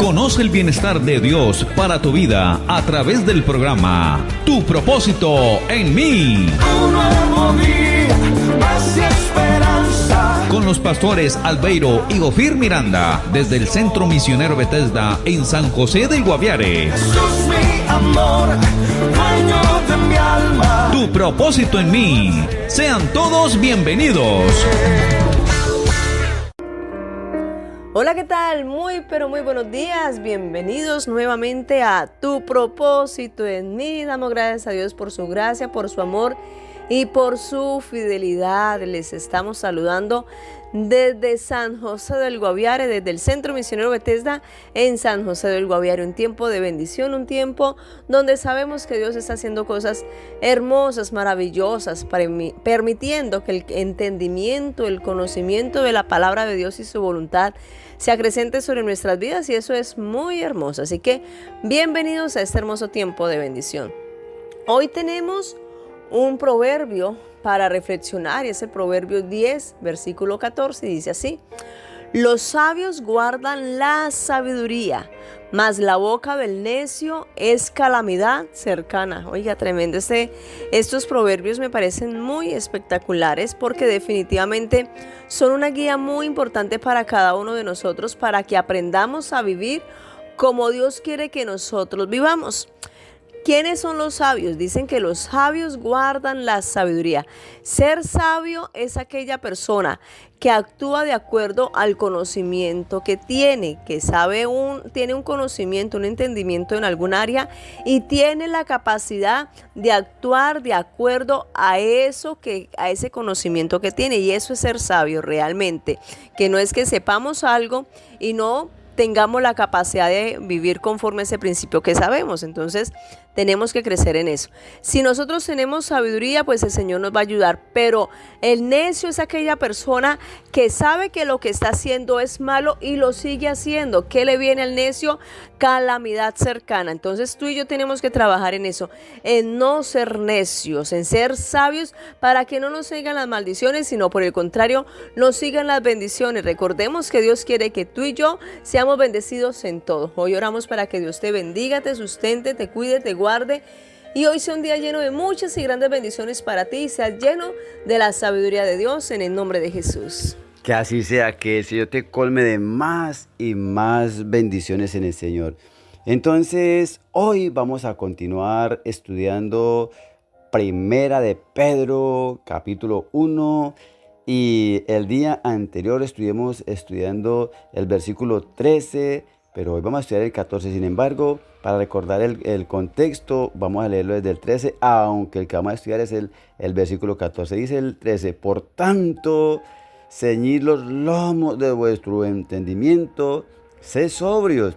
Conoce el bienestar de Dios para tu vida a través del programa Tu propósito en mí. Un nuevo día, paz y esperanza. Con los pastores Albeiro y Ofir Miranda, desde el Centro Misionero Bethesda en San José del Guaviare. Jesús mi amor, dueño de mi alma. Tu propósito en mí. Sean todos bienvenidos. Hola, ¿qué tal? Muy buenos días. Bienvenidos nuevamente a Tu propósito en mí. Damos gracias a Dios por su gracia, por su amor y por su fidelidad. Les estamos saludando desde San José del Guaviare, desde el Centro Misionero Bethesda en San José del Guaviare. Un tiempo de bendición, un tiempo donde sabemos que Dios está haciendo cosas hermosas, maravillosas, permitiendo que el entendimiento, el conocimiento de la palabra de Dios y su voluntad se acrecente sobre nuestras vidas, y eso es muy hermoso. Así que bienvenidos a este hermoso tiempo de bendición. Hoy tenemos un proverbio para reflexionar, y es el Proverbio 10, versículo 14, y dice así: los sabios guardan la sabiduría, mas la boca del necio es calamidad cercana. Oiga, tremendo. Estos proverbios me parecen muy espectaculares porque definitivamente son una guía muy importante para cada uno de nosotros, para que aprendamos a vivir como Dios quiere que nosotros vivamos. ¿Quiénes son los sabios? Dicen que los sabios guardan la sabiduría. Ser sabio es aquella persona que actúa de acuerdo al conocimiento que tiene, que tiene un conocimiento, un entendimiento en algún área y tiene la capacidad de actuar de acuerdo a ese conocimiento que tiene. Y eso es ser sabio realmente, que no es que sepamos algo y no tengamos la capacidad de vivir conforme a ese principio que sabemos. Entonces tenemos que crecer en eso. Si nosotros tenemos sabiduría, pues el Señor nos va a ayudar. Pero el necio es aquella persona que sabe que lo que está haciendo es malo y lo sigue haciendo. ¿Qué le viene al necio? Calamidad cercana. Entonces tú y yo tenemos que trabajar en eso, en no ser necios, en ser sabios, para que no nos sigan las maldiciones, sino por el contrario, nos sigan las bendiciones. Recordemos que Dios quiere que tú y yo seamos bendecidos en todo. Hoy oramos para que Dios te bendiga, te sustente, te cuide, te guarde, y hoy sea un día lleno de muchas y grandes bendiciones para ti, y sea lleno de la sabiduría de Dios, en el nombre de Jesús. Que así sea, que el Señor te colme de más y más bendiciones en el Señor. Entonces, hoy vamos a continuar estudiando Primera de Pedro, capítulo 1. Y el día anterior estuvimos estudiando el versículo 13, pero hoy vamos a estudiar el 14. Sin embargo, para recordar el contexto, vamos a leerlo desde el 13, aunque el que vamos a estudiar es el versículo 14. Dice el 13: por tanto, ceñid los lomos de vuestro entendimiento, sed sobrios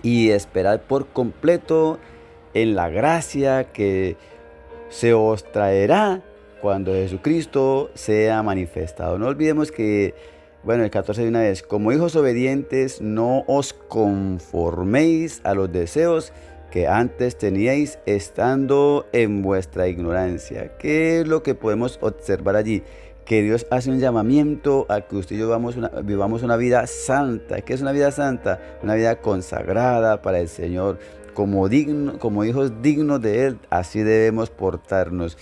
y esperad por completo en la gracia que se os traerá cuando Jesucristo sea manifestado. No olvidemos que, el 14 de una vez: como hijos obedientes, no os conforméis a los deseos que antes teníais estando en vuestra ignorancia. ¿Qué es lo que podemos observar allí? Que Dios hace un llamamiento a que usted y yo vivamos una vida santa. ¿Qué es una vida santa? Una vida consagrada para el Señor. Como hijos dignos de Él, así debemos portarnos.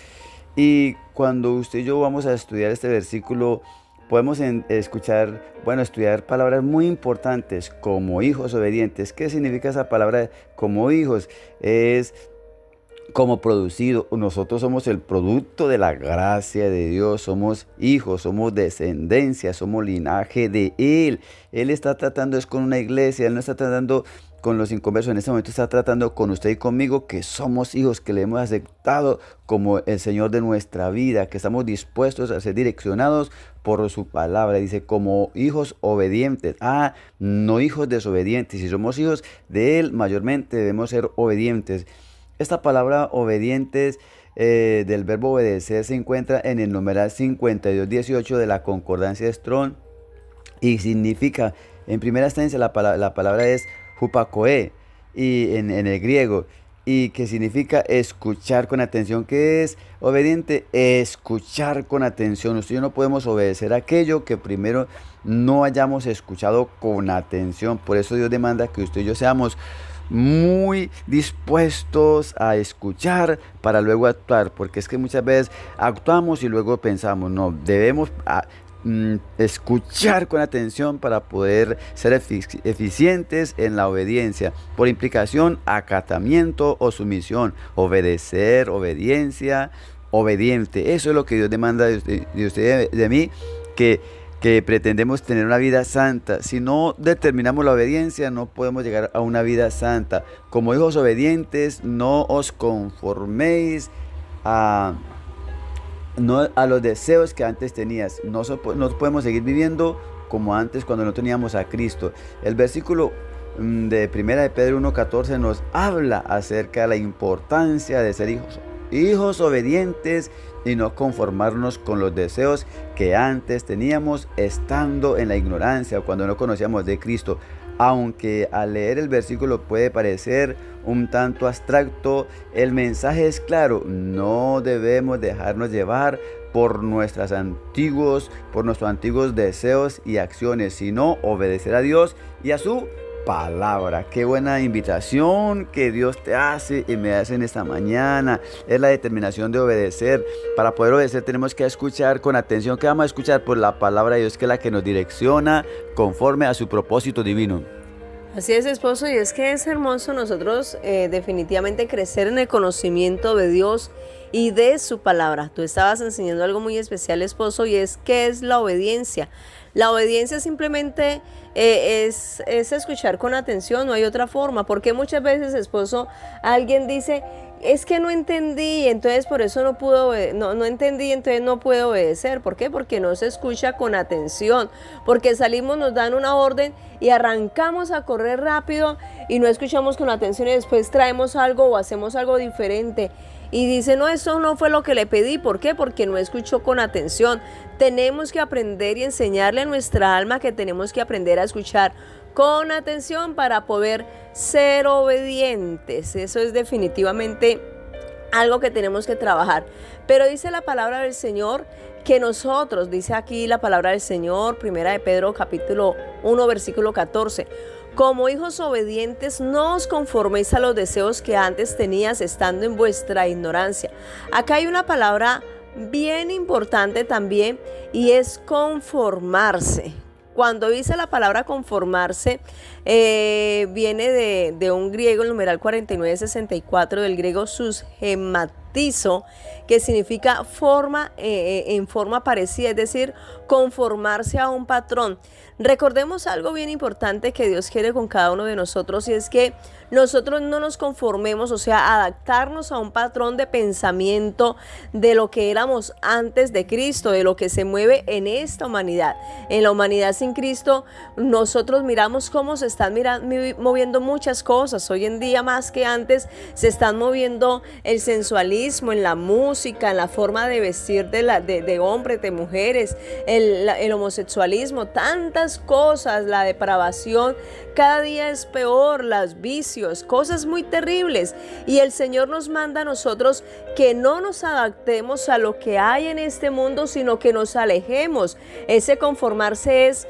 Y cuando usted y yo vamos a estudiar este versículo, podemos estudiar palabras muy importantes, como hijos obedientes. ¿Qué significa esa palabra como hijos? Es como producido. Nosotros somos el producto de la gracia de Dios, somos hijos, somos descendencia, somos linaje de Él. Él está tratando con una iglesia, Él no está tratando con los inconversos. En este momento está tratando con usted y conmigo, que somos hijos, que le hemos aceptado como el Señor de nuestra vida, que estamos dispuestos a ser direccionados por su palabra. Dice, como hijos obedientes, no hijos desobedientes. Si somos hijos de Él, mayormente debemos ser obedientes. Esta palabra obedientes del verbo obedecer se encuentra en el numeral 5218 de la concordancia de Strong, y significa, en primera instancia, la palabra es hupakoe, y en el griego, y que significa escuchar con atención. ¿Qué es obediente? Escuchar con atención. Usted y yo no podemos obedecer aquello que primero no hayamos escuchado con atención. Por eso Dios demanda que usted y yo seamos muy dispuestos a escuchar para luego actuar, porque es que muchas veces actuamos y luego pensamos. No, debemos escuchar con atención para poder ser eficientes en la obediencia. Por implicación, acatamiento o sumisión. Obedecer, obediencia, obediente. Eso es lo que Dios demanda de usted, de mí, que pretendemos tener una vida santa. Si no determinamos la obediencia, no podemos llegar a una vida santa. Como hijos obedientes, no os conforméis a los deseos que antes tenías. No podemos seguir viviendo como antes cuando no teníamos a Cristo. El versículo de 1 de Pedro 1:14 nos habla acerca de la importancia de ser hijos obedientes y no conformarnos con los deseos que antes teníamos estando en la ignorancia, cuando no conocíamos de Cristo. Aunque al leer el versículo puede parecer un tanto abstracto, el mensaje es claro. No debemos dejarnos llevar por nuestros antiguos deseos y acciones, sino obedecer a Dios y a su palabra. Qué buena invitación que Dios te hace y me hace en esta mañana. Es la determinación de obedecer. Para poder obedecer tenemos que escuchar con atención. ¿Qué vamos a escuchar? Por la palabra de Dios, que es la que nos direcciona conforme a su propósito divino. Así es, esposo, y es que es hermoso nosotros definitivamente crecer en el conocimiento de Dios y de su palabra. Tú estabas enseñando algo muy especial, esposo, y es ¿qué es la obediencia? La obediencia simplemente es escuchar con atención, no hay otra forma, porque muchas veces, esposo, alguien dice, es que no entendí, entonces por eso no entendí, entonces no puedo obedecer. ¿Por qué? Porque no se escucha con atención, porque salimos, nos dan una orden y arrancamos a correr rápido y no escuchamos con atención y después traemos algo o hacemos algo diferente. Y dice, no, eso no fue lo que le pedí. ¿Por qué? Porque no escuchó con atención. Tenemos que aprender y enseñarle a nuestra alma que tenemos que aprender a escuchar con atención para poder ser obedientes. Eso es definitivamente algo que tenemos que trabajar. Pero dice la palabra del Señor que nosotros, dice aquí la palabra del Señor, 1 de Pedro capítulo 1 versículo 14, como hijos obedientes, no os conforméis a los deseos que antes tenías estando en vuestra ignorancia. Acá hay una palabra bien importante también y es conformarse. Cuando dice la palabra conformarse, viene de un griego, el numeral 4964, del griego susgematizo, que significa forma, en forma parecida, es decir, conformarse a un patrón. Recordemos algo bien importante que Dios quiere con cada uno de nosotros, y es que nosotros no nos conformemos, o sea, adaptarnos a un patrón de pensamiento de lo que éramos antes de Cristo, de lo que se mueve en esta humanidad. En la humanidad sin Cristo, nosotros miramos cómo se están moviendo muchas cosas. Hoy en día, más que antes, se están moviendo el sensualismo en la música, en la forma de vestir de hombres, de mujeres, el homosexualismo, tantas cosas, la depravación. Cada día es peor, los vicios, cosas muy terribles. Y el Señor nos manda a nosotros que no nos adaptemos a lo que hay en este mundo, sino que nos alejemos. Ese conformarse es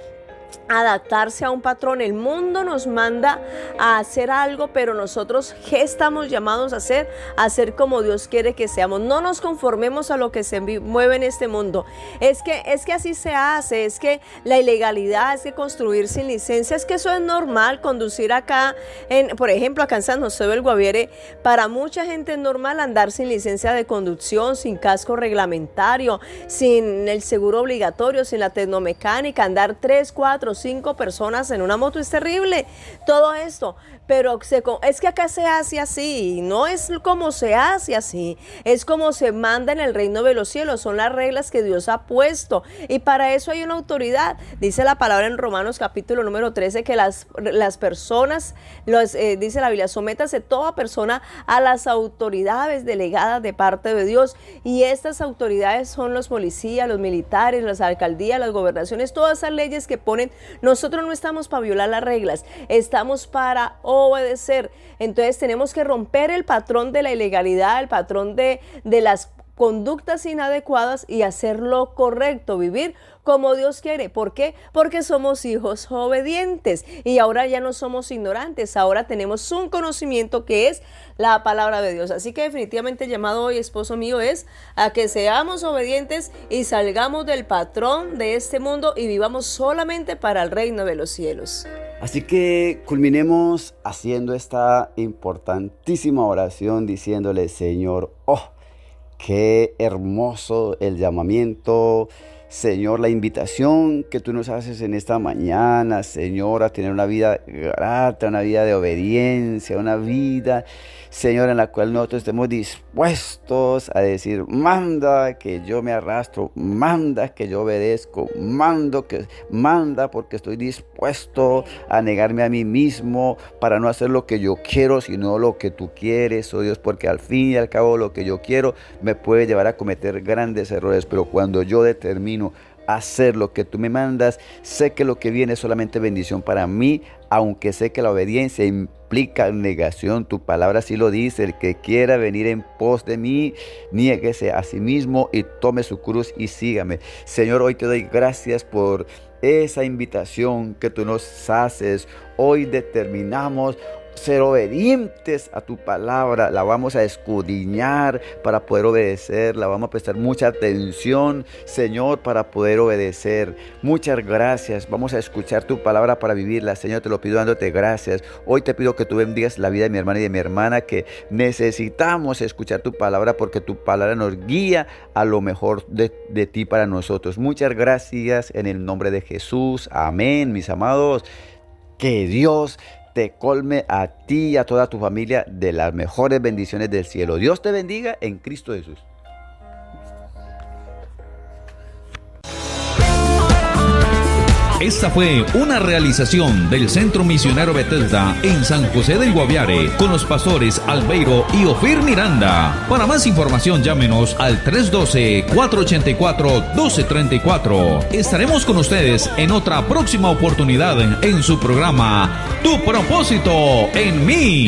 adaptarse a un patrón. El mundo nos manda a hacer algo, pero nosotros, ¿qué estamos llamados a hacer? A ser como Dios quiere que seamos. No nos conformemos a lo que se mueve en este mundo. Es que así se hace, es que la ilegalidad, es que construir sin licencia, es que eso es normal. Conducir acá, por ejemplo, acá en San José del Guaviare, para mucha gente es normal andar sin licencia de conducción, sin casco reglamentario, sin el seguro obligatorio, sin la tecnomecánica, andar 3, 4, 5 personas en una moto es terrible, todo esto, pero es que acá se hace así, no es como se hace así, es como se manda en el reino de los cielos, son las reglas que Dios ha puesto, y para eso hay una autoridad. Dice la palabra en Romanos capítulo número 13 que las personas, dice la Biblia, sométase toda persona a las autoridades delegadas de parte de Dios, y estas autoridades son los policías, los militares, las alcaldías, las gobernaciones, todas esas leyes que ponen Amén. Nosotros no estamos para violar las reglas, estamos para obedecer. Entonces tenemos que romper el patrón de la ilegalidad, el patrón de las conductas inadecuadas y hacer lo correcto, vivir como Dios quiere. ¿Por qué? Porque somos hijos obedientes y ahora ya no somos ignorantes, ahora tenemos un conocimiento que es la palabra de Dios. Así que definitivamente el llamado hoy, esposo mío, es a que seamos obedientes y salgamos del patrón de este mundo y vivamos solamente para el reino de los cielos. Así que culminemos haciendo esta importantísima oración diciéndole: Señor, qué hermoso el llamamiento, Señor, la invitación que tú nos haces en esta mañana, Señor, a tener una vida grata, una vida de obediencia, una vida, Señor, en la cual nosotros estemos dispuestos a decir: manda que yo me arrastro, manda que yo obedezco, manda porque estoy dispuesto a negarme a mí mismo para no hacer lo que yo quiero, sino lo que tú quieres, oh Dios, porque al fin y al cabo lo que yo quiero me puede llevar a cometer grandes errores, pero cuando yo determino hacer lo que tú me mandas, sé que lo que viene es solamente bendición para mí, aunque sé que la obediencia implica negación. Tu palabra sí lo dice: el que quiera venir en pos de mí, niéguese a sí mismo y tome su cruz y sígame. Señor, hoy te doy gracias por esa invitación que tú nos haces. Hoy determinamos ser obedientes a tu palabra, la vamos a escudriñar para poder obedecer, la vamos a prestar mucha atención, Señor, para poder obedecer. Muchas gracias, vamos a escuchar tu palabra para vivirla, Señor, te lo pido dándote gracias. Hoy te pido que tú bendigas la vida de mi hermana y de mi hermana, que necesitamos escuchar tu palabra porque tu palabra nos guía a lo mejor de ti para nosotros. Muchas gracias en el nombre de Jesús, amén, mis amados. Que Dios te colme a ti y a toda tu familia de las mejores bendiciones del cielo. Dios te bendiga en Cristo Jesús. Esta fue una realización del Centro Misionero Bethesda en San José del Guaviare con los pastores Albeiro y Ofir Miranda. Para más información llámenos al 312-484-1234. Estaremos con ustedes en otra próxima oportunidad en su programa Tu Propósito en Mí.